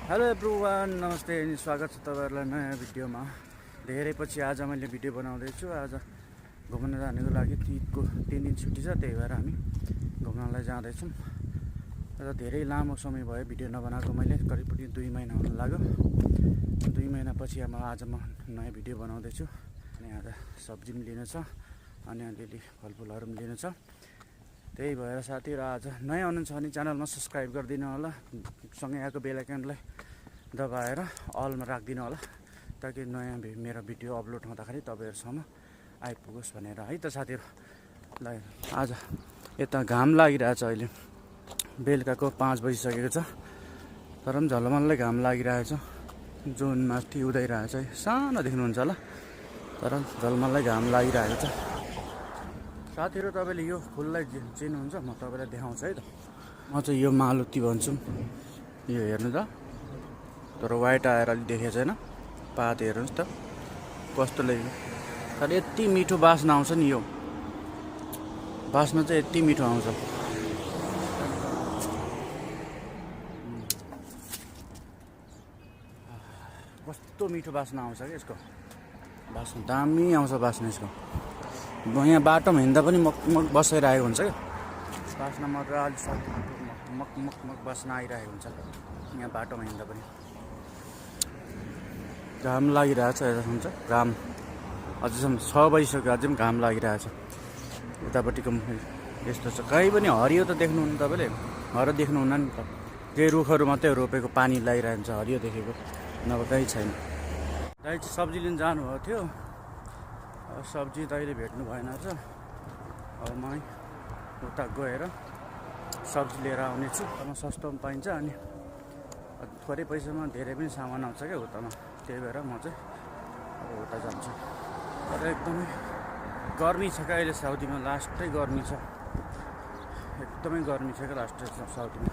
Hello everyone, नमस्ते अनि स्वागत छ तपाईँहरूलाई नयाँ भिडियोमा। धेरै पछि आज मैले भिडियो बनाउँदैछु। आज घुम्न जानेको लागि ईदको 3 दिन छुट्टी छ, त्यही भएर हामी घुम्नलाई जाँदैछौँ। र धेरै लामो समय भयो भिडियो नबनाएको, मैले करिब 2 महिना हुन लाग्यो। 2 महिनापछि आज म नयाँ भिडियो बनाउँदैछु। अनि आज सब्जी पनि लिनु छ अनि अलिअलि फलफुलहरू पनि लिनु छ। त्यही भएर साथीहरू आज नयाँ हुनुहुन्छ भने च्यानलमा सब्सक्राइब गरिदिनु होला, सँगै आएको बेल आइकनलाई दबाएर अलमा राखिदिनु होला, ताकि नयाँ मेरो भिडियो अपलोड हुँदाखेरि तपाईँहरूसम्म आइपुगोस् भनेर है त साथीहरू। ल आज यता घाम लागिरहेछ, अहिले बेलुकाको 5 बजिसकेको छ, तर पनि झलमल्लै घाम लागिरहेछ। जुन माथि उदाइरहेछ, सानो देख्नुहुन्छ होला, तर झलमल्लै घाम लागिरहेको छ। साथीहरू तपाईँले यो फुललाई चिन्नुहुन्छ? म तपाईँलाई देखाउँछु है त। म चाहिँ यो मालती भन्छु। यो हेर्नु त, तर वाइट आएर अलिक देखेको छैन। पात हेर्नुहोस् त कस्तो लाग्यो। तर यति मिठो बास्ना आउँछ नि, यो बास्ना चाहिँ यति मिठो आउँछ। कस्तो मिठो बास्ना आउँछ कि यसको बास्ना, दामी आउँछ बास्ना यसको। यहाँ बाटोमा हिँड्दा पनि मकमक बसाइरहेको हुन्छ क्या, बास्ना मजाले मकमक बास्ना आइरहेको हुन्छ यहाँ बाटोमा हिँड्दा पनि। घाम लागिरहेछ, यता हुन्छ घाम, अझैसम्म 6 बजिसक्यो, अझै पनि घाम लागिरहेछ। उतापट्टिको यस्तो छ, कहीँ पनि हरियो त देख्नुहुन्न तपाईँले, हरियो देख्नुहुन्न नि त। केही रुखहरू मात्रै रोपेको पानी लागिरहेको हुन्छ, हरियो देखेको नभए कहीँ छैन। दाइ चाहिँ सब्जी लिन जानुभएको थियो, सब्जी दाइले भेट्नु भएन रहेछ। अब म उता गएर सब्जी लिएर आउनेछु। उतामा सस्तो पनि पाइन्छ अनि थोरै पैसामा धेरै पनि सामान आउँछ क्या उतामा, त्यही भएर म चाहिँ अब उता जान्छु। तर एकदमै गर्मी छ क्या अहिले साउदीमा, लास्टै गर्मी छ, एकदमै गर्मी छ क्या लास्टै साउदीमा।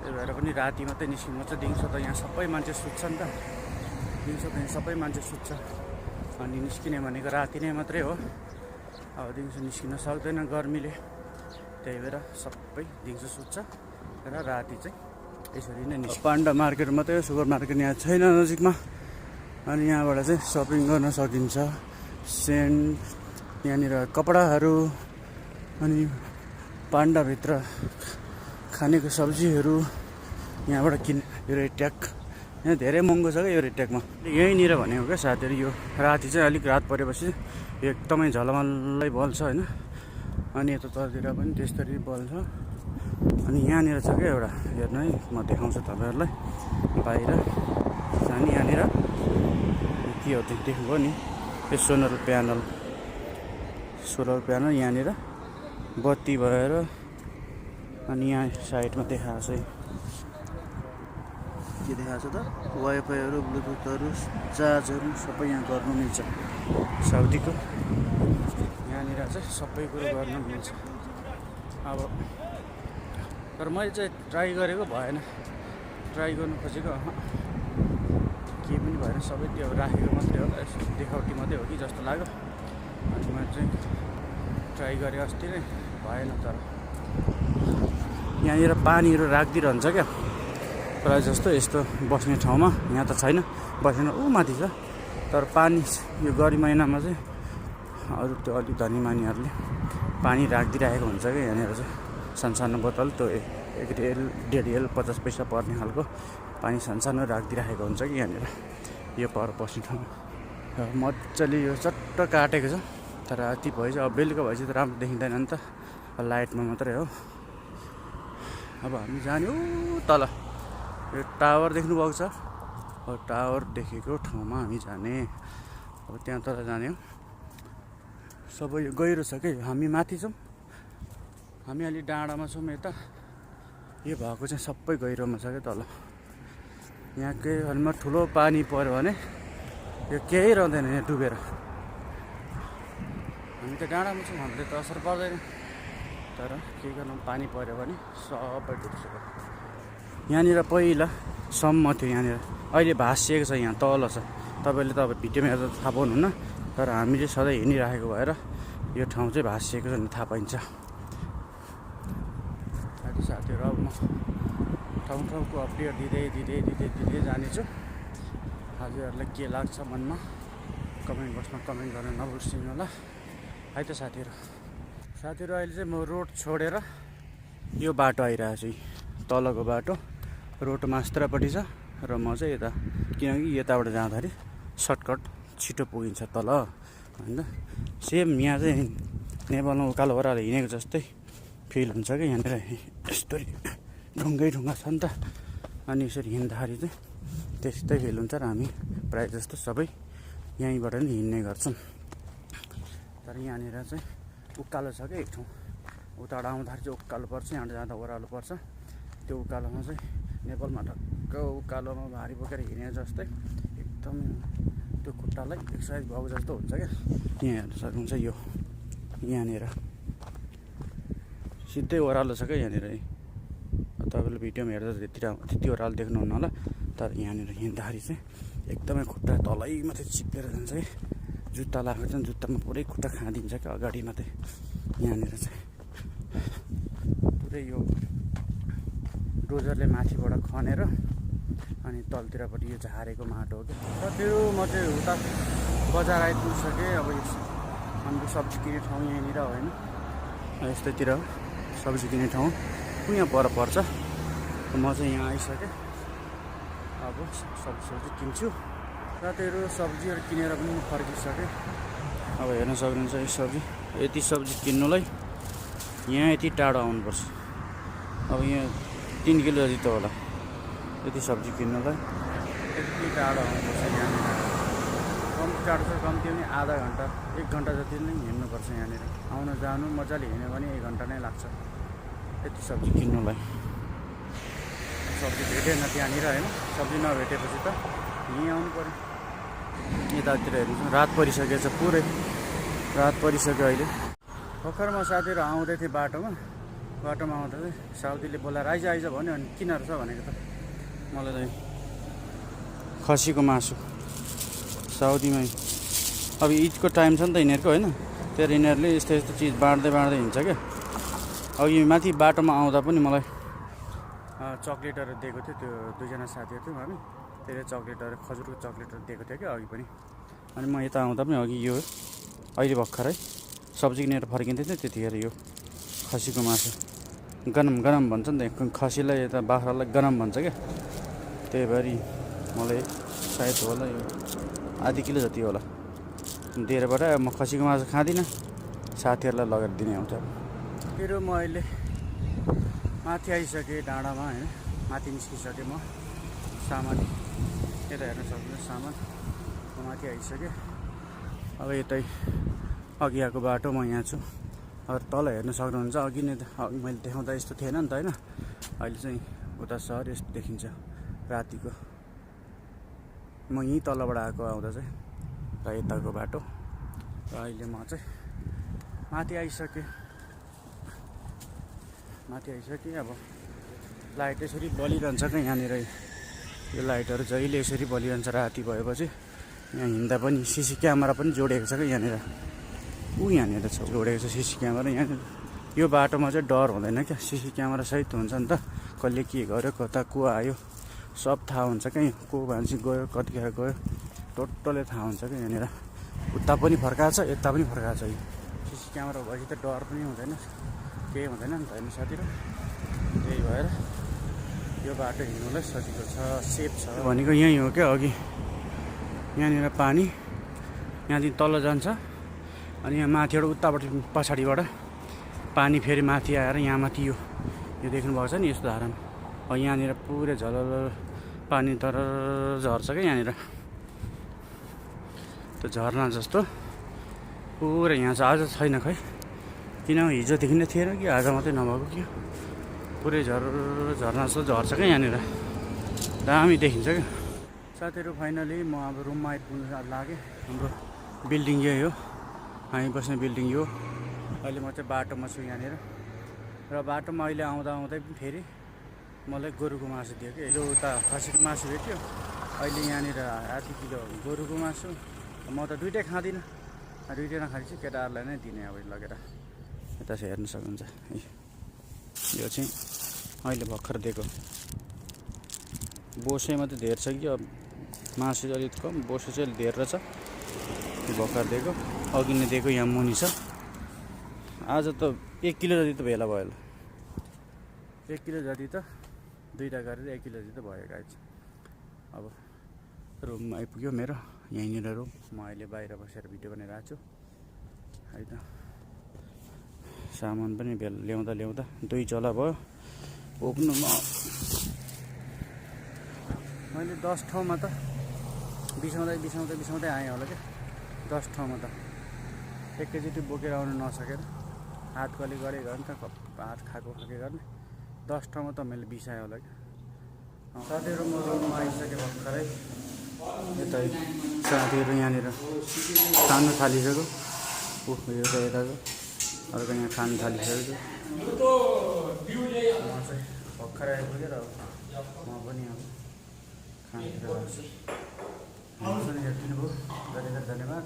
त्यही भएर पनि राति मात्रै निस्किनु छ, दिउँसो त यहाँ सबै मान्छे सुत्छ नि त, दिउँसो त यहाँ सबै मान्छे सुत्छ। अनि निस्किने भनेको राति नै मात्रै हो, अब दिउँसो निस्किन सक्दैन गर्मीले, त्यही भएर सबै दिउँसो सुत्छ र राति चाहिँ यसरी नै निस्किन्छ। पान्डा मार्केट मात्रै, सुपर मार्केट यहाँ छैन नजिकमा। अनि यहाँबाट चाहिँ सपिङ गर्न सकिन्छ, सेन्ट, यहाँनिर कपडाहरू, अनि पान्डाभित्र खानेको सब्जीहरू यहाँबाट यो रेट्याक यहाँ धेरै महँगो छ क्या यो रेट्याकमा। यहीँनिर भनेको क्या साथीहरू, यो राति चाहिँ अलिक रात परेपछि एकदमै झलमल्लै बल्छ होइन। अनि यतातिर पनि त्यस्तरी बल्छ। अनि यहाँनिर छ क्या एउटा, हेर्नु है, म देखाउँछु तपाईँहरूलाई। बाहिर अनि यहाँनिर के हो त्यो देख्नुभयो नि, यो सोलर प्यानल यहाँनिर बत्ती भएर, अनि यहाँ साइडमा देखाएको छ, के देखाएको छ त, वाइफाईहरू, ब्लुटुथहरू, चार्जहरू सबै यहाँ गर्नु मिल्छ साउदीको। यहाँनिर चाहिँ सबै कुरो गर्न मिल्छ। अब तर मैले चाहिँ ट्राई गरेको भएन, ट्राई गर्नु खोजेको केही पनि भएन, सबै त्यो राखेको मात्रै हो, देखावटी मात्रै हो कि जस्तो लाग्यो। अनि मैले चाहिँ ट्राई गरेँ अस्ति नै, भएन। तर यहाँनिर पानीहरू राखिदिइरहन्छ क्या प्रायः जस्तो, यस्तो बस्ने ठाउँमा। यहाँ त छैन बस्ने, माथि छ। तर पानी यो गर्मी महिनामा चाहिँ अरू त्यो अलिक धनी मानीहरूले पानी राखिदिइरहेको हुन्छ क्या यहाँनिर चाहिँ। सानो बोतल, त्यो 1 रियल 1.5 रियल 50 पैसा पर्ने खालको पानी सानो राखिदिइरहेको हुन्छ कि यहाँनिर, यो पर बस्ने ठाउँमा। मजाले यो चट्ट काटेको छ, तर राति भएछ, अब बेलुका भएपछि त राम्रो देखिँदैन नि त, लाइटमा मात्रै हो। अब हामी जाने तल, यो टावर देख्नुभएको छ, अब टावर देखेको ठाउँमा हामी जाने। अब त्यहाँ तल जाने हो। सबै यो गहिरो छ कि, हामी माथि छौँ, हामी अलि डाँडामा छौँ यता। यो भएको चाहिँ सबै गहिरोमा छ क्या तल। यहाँ केही हलमा ठुलो पानी पऱ्यो भने यो केही रहँदैन यहाँ डुबेर। हामी त डाँडामा छौँ, हामीले त असर पर्दैन, तर के गर्नु, पानी पऱ्यो भने सबै डुब्छ। यहाँनिर पहिला सम्म थियो यहाँनिर, अहिले भाँसिएको छ, यहाँ तल छ। तपाईँले त अब भिडियोमा हेर्दा थाहा पाउनुहुन्न, तर हामीले सधैँ हिँडिराखेको भएर यो ठाउँ चाहिँ भाँसिएको छ भने थाहा पाइन्छ। साथीहरू अब म ठाउँ ठाउँको अपडेट दिँदै जानेछु। हजुरहरूलाई के लाग्छ मनमा कमेन्ट बक्समा कमेन्ट गर्न नबिर्सिनु होला है त साथीहरू। अहिले चाहिँ म रोड छोडेर यो बाटो आइरहेको छु। तलको बाटो रोड मास्त्रपट्टि छ र म चाहिँ यता, किनकि यताबाट जाँदाखेरि सर्टकट छिटो पुगिन्छ तल होइन। सेम यहाँ चाहिँ नेपालमा उकालो ओह्रालो हिँडेको जस्तै फिल हुन्छ क्या यहाँनिर। यस्तो ढुङ्गा छ नि त, अनि यसरी हिँड्दाखेरि चाहिँ त्यस्तै फिल हुन्छ र हामी प्रायः जस्तो सबै यहीँबाट नै हिँड्ने गर्छौँ। तर यहाँनिर चाहिँ उकालो छ क्या एक ठाउँ, उताबाट आउँदाखेरि चाहिँ उकालो पर्छ, यहाँबाट जाँदा ओह्रालो पर्छ। त्यो उकालोमा चाहिँ नेपालमा ठक्क उकालोमा भारी बोकेर हिँडे जस्तै एकदम त्यो खुट्टालाई एक्सर्साइज भएको जस्तो हुन्छ क्या। यहाँ हेर्न सक्नुहुन्छ यो यहाँनिर सिधै ओह्रालो छ क्या यहाँनिर। तपाईँले भिडियोमा हेर्दा त्यति ओह्रालो देख्नुहुन्न होला, तर यहाँनिर हिँड्दाखेरि चाहिँ एकदमै खुट्टा तलै मात्रै चिप्लेर जान्छ कि जुत्ता लगाएको चाहिँ जुत्तामा पुरै खुट्टा खाँदिन्छ क्या अगाडि मात्रै। यहाँनिर चाहिँ पुरै यो डोजरले माथिबाट खनेर अनि तलतिरपट्टि यो झारेको माटो हो क्या। साथीहरू म चाहिँ उता बजार आइपुगिसकेँ। अब हाम्रो सब्जी किन्ने ठाउँ यहाँनिर होइन, यस्तैतिर सब्जी किन्ने ठाउँ यहाँ पर पर्छ। म चाहिँ यहाँ आइसकेँ। अब सब्जी किन्छु। साथीहरू सब्जीहरू किनेर पनि फर्किसकेँ। अब हेर्न सक्नुहुन्छ यो सब्जी, यति सब्जी किन्नुलाई यहाँ यति टाढो आउनुपर्छ। अब यहाँ 3 किलो जति त होला यति सब्जी किन्नुलाई, यति टाढो आउनुपर्छ। यहाँनिर कम्ती टाढो छ, कम्ती पनि आधा घन्टा 1 घन्टा जति नै हिँड्नुपर्छ। यहाँनिर आउनु जानु मजाले हिँड्यो भने 1 घन्टा नै लाग्छ यति सब्जी किन्नुलाई। सब्जी भेटेन त्यहाँनिर होइन, सब्जी नभेटेपछि त यहीँ आउनु पऱ्यो। यतातिर हेर्नु रात परिसकेको छ, पुरै रात परिसक्यो अहिले। भर्खरमा साथीहरू आउँदै थिएँ बाटोमा आउँदा चाहिँ साउदीले बोलाएर आइज भन्यो। अनि किन रहेछ भनेको त मलाई चाहिँ खसीको मासु साउदीमै। अब ईदको टाइम छ नि त यिनीहरूको होइन, त्यही यिनीहरूले यस्तो चिज बाँड्दै हिँड्छ क्या। अघि माथि बाटोमा आउँदा पनि मलाई चक्लेटहरू दिएको थियो, त्यो 2जना साथीहरू थियौँ हामी, त्यसले चक्लेटहरू खजुरको चक्लेटहरू दिएको थियो क्या अघि पनि। अनि म यता आउँदा पनि अघि यो अहिले भर्खरै सब्जी किनेर फर्किँदै थियो, त्यतिखेर यो खसीको मासु गरम भन्छ नि त, खसीलाई यता बाख्रालाई गरम भन्छ क्या। त्यही भएर मलाई सायद होला यो आधी किलो जति होला दिएरबाट। म खसीको मासु खाँदिनँ, साथीहरूलाई लगेर दिने आउँछ। फेरि म अहिले माथि आइसकेँ डाँडामा होइन, माथि निस्किसकेँ म। सामान यता हेर्न सक्नुहुन्छ, सामान म माथि आइसकेँ। अब यतै अघि आएको बाटो म यहाँ छु। अब तल हेर्न सक्नुहुन्छ, अघि नै मैले देखाउँदा यस्तो थिएन नि त होइन, अहिले चाहिँ उता सहर यस्तो देखिन्छ रातिको। म यहीँ तलबाट आउँदा चाहिँ र यताको बाटो, र अहिले म चाहिँ माथि आइसकेँ। अब लाइट यसरी बलिरहन्छ क्या यहाँनिर। यो लाइटहरू जहिले यसरी बलिरहन्छ राति भएपछि। यहाँ हिँड्दा पनि सिसी क्यामेरा पनि जोडिएको छ क्या यहाँनिर। यहाँनिर छ जोडेको छ सिसी क्यामेरा यहाँनिर। यो बाटोमा चाहिँ डर हुँदैन क्या, सिसी क्यामेरा सहित हुन्छ नि त। कसले के गर्यो, कता को आयो सब थाहा हुन्छ क्या। को मान्छे गयो, कतिखेर गयो, टोटल्ली थाहा हुन्छ क्या यहाँनिर। उता पनि फर्काएको छ, यता पनि फर्काएको छ। सिसी क्यामेरा भएपछि त डर पनि हुँदैन, केही हुँदैन नि त होइन साथीहरू। त्यही भएर यो बाटो हिँड्नुलाई सजिलो छ, सेफ छ भनेको यहीँ हो क्या। अघि यहाँनिर पानी यहाँदेखि तल जान्छ, अनि यहाँ माथिबाट उताबाट पछाडिबाट पानी फेरि माथि आएर यहाँ माथि यो देख्नुभएको छ नि यस्तो धारामा। अब यहाँनिर पुरै झलल पानी तर झर्छ क्या यहाँनिर। त्यो झर्ना जस्तो पुरै यहाँ छ। आज छैन खै, किनभने हिजोदेखि नै थिएन कि आज मात्रै नभएको कि पुरै झर्ना जस्तो झर्छ क्या यहाँनिर, दामी देखिन्छ क्या साथीहरू। फाइनली म अब रुममा आइपुग्नु लागेँ। हाम्रो बिल्डिङ यही हो, हामी बस्ने बिल्डिङ यो। अहिले म चाहिँ बाटोमा छु यहाँनिर, र बाटोमा अहिले आउँदै पनि फेरि मलाई गोरुको मासु दियो कि। यो उता खसीको मासु भेट्यो, अहिले यहाँनिर आधी किलो गोरुको मासु। म त दुइटै खाँदिनँ, दुइटै नखाएपछि केटाहरूलाई नै दिने अब लगेर। यता चाहिँ हेर्न सक्नुहुन्छ, यो चाहिँ अहिले भर्खर दिएको बोसे मात्रै धेर छ कि अब मासु चाहिँ अलिक कम, बोसे चाहिँ धेर रहेछ। त्यो भर्खर दिएको, अघि नै दिएको यहाँ मुनि छ। आज त 1 किलो जति त भेला भयो होला। 1 किलो जति त दुईवटा गरेर 1 किलो जति त भयो गाइज। अब रुममा आइपुग्यो मेरो, यहीँनिर रुम। म अहिले बाहिर बसेर भिडियो बनाइरहेको छु है त। सामान पनि ल्याउँदा ल्याउँदा 2 चला भयो पुग्नुमा। मैले 10 ठाउँमा त बिसाउँदै आएँ होला क्या। 10 ठाउँमा त एकैचोटि बोकेर आउनु नसकेर हात कले गरेँ गर्ने त, हात खाएको गर्ने। 10 ठाउँमा त मैले बिसाएँ होला क्या। साथीहरू म रुममा आइसकेँ भर्खरै। यता साथीहरू यहाँनिर खानु थालिसक्यो। यो त यताको अर्को यहाँ खानु थालिसकेको। म चाहिँ भर्खरै आइपुगेर म पनि अब खानातिर लाग्छु। हेर्नु भयो, धेरै धेरै धन्यवाद।